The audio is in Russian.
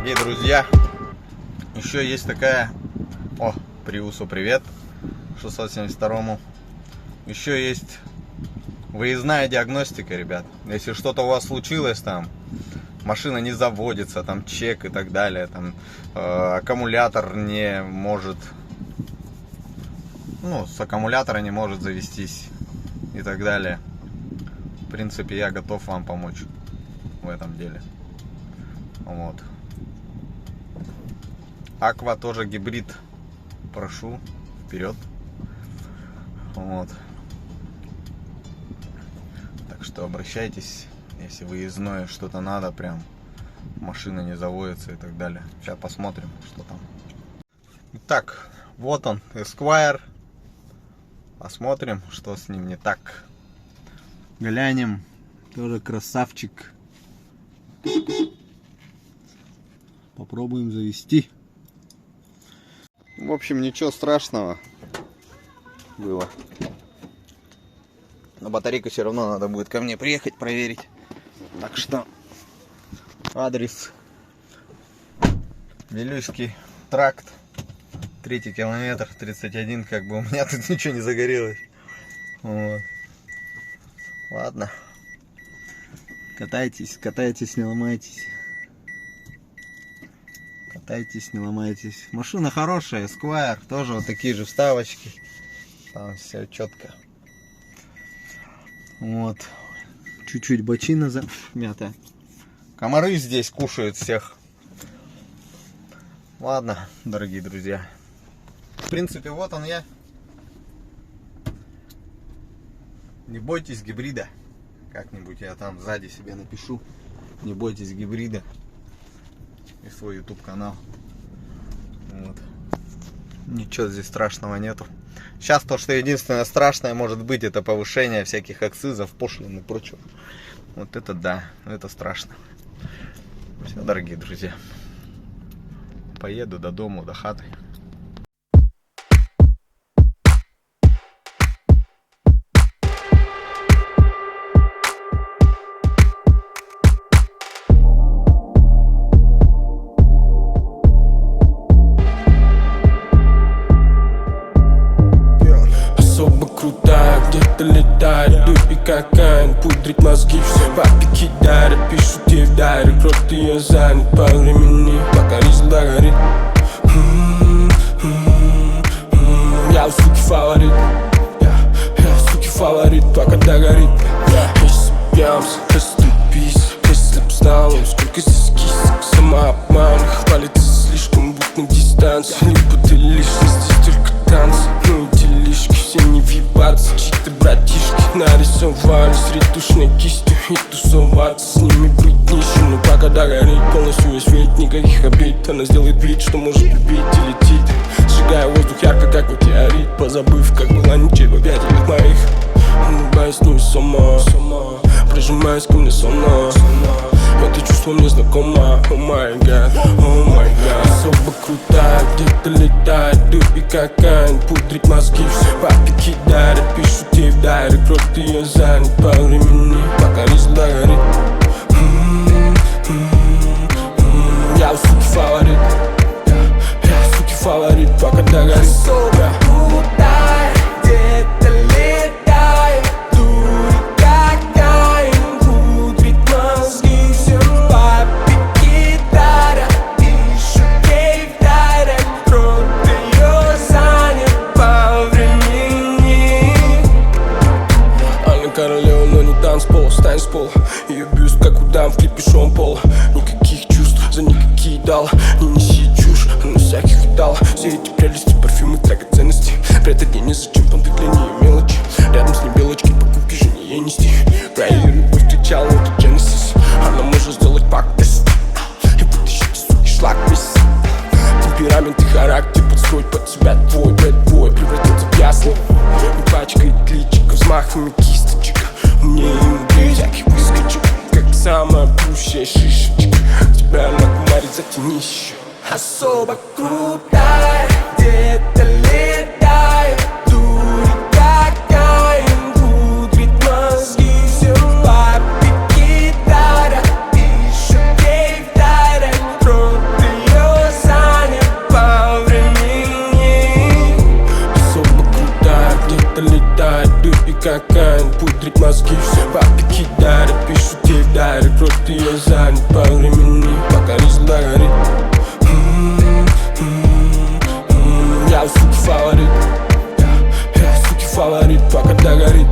Дорогие друзья, еще есть такая... О, Приусу привет, 672-му. Еще есть выездная диагностика, ребят. Если что-то у вас случилось там, машина не заводится, там чек и так далее, там аккумулятор не может... с аккумулятора не может завестись и так далее. В принципе, я готов вам помочь в этом деле. Вот. Аква тоже гибрид. Прошу, вперед. Вот. Так что обращайтесь, если выездное что-то надо, прям машина не заводится и так далее. Сейчас посмотрим, что там. Итак, вот он, Esquire. Посмотрим, что с ним не так. Глянем. Тоже красавчик. Попробуем завести. В общем, ничего страшного было. Но батарейку все равно надо будет ко мне приехать проверить. Так что адрес: Вилюйский тракт, 3-й километр, 31. Как бы у меня тут ничего не загорелось. Вот. Ладно. Катайтесь, катайтесь, не ломайтесь. Катайтесь, не ломайтесь. Машина хорошая, Esquire, тоже вот такие же вставочки. Там все четко. Вот. Чуть-чуть бочина замята. Комары здесь кушают всех. Ладно, дорогие друзья. В принципе, вот он я. Не бойтесь гибрида. Как-нибудь я там сзади себе напишу. Не бойтесь гибрида. И свой YouTube канал. Вот. Ничего здесь страшного нету. Сейчас то, что единственное страшное может быть, это повышение всяких акцизов, пошлин и прочего. Вот это да, это страшно. Все, дорогие друзья. Поеду до дому, до хаты. Где-то летает дуб и кокаин, пудрит мозги, все бабки кидают, пишут ей в дайре, крот ее занят по времени, пока рис догорит. Я у суки фаворит, я у суки фаворит, пока догорит. Если пьямся, расступись, если б знал, сколько здесь кисок, самообман, хвалится слишком, будь на дистанции, либо ты лишний, здесь только танцы, ну и делишки, все не въебаться, чьи-то братишки нарисовались ретушной кистью и тусоваться с ними быть нищим, но пока догорит полностью весь вид, никаких обид, она сделает вид, что может любить и летит, сжигая воздух ярко, как метеорит, позабыв, как была ничего в объятиях моих, улыбаясь невесомо, прижимаясь ко мне сонно. Это чувство мне знакомо, о май гад, о май гад. Особо крутая, где-то летает дуб и кокаин, пудрит мозги, все бабки кидают, пишут ей в дайре, крот ее занят по времени, пока рис догорит. Я у суки фаворит, я у суки фаворит, пока догорит. Особо крутая, где-то летает дуб и кокаин, пудрит мозги, все бабки кидают, пишут ей в дайре, крот ее занят по времени. Она королева, но не танцпол, стань с пола. Ее бюст, как у дам в клипе Шон Пола. Никаких чувств, за никакие дал. Не неси чушь, она всяких видала. Все эти прелести, парфюмы, драгоценности. Прятать ей незачем, понты для нее мелочи. Рядом с ней белочки, покупки жене ей нести. Про ее любовь встречал вот Genesis. Она может сделать пак-тест и вытащить из суки шлак весь. Темперамент и характер подстроить под себя твой бэдбой превратится в ясно. Не пачкает личико взмахами кисточек. Мне и внутри всяких выскочек, как самая пущая шишечка. Тебя накумарит затянище. Особо крутая, где-то летает дуб и кокаин, пудрит мозги, все бабки кидают, пишут ей в дайре, крот где-то летает дым и кокаин, пудрит мозги, все бабки кидает, пишут ей дайрек, рот ее занят по времени, пока рис горит. Я у суки фаворит, я суки фаворит, пока догорит.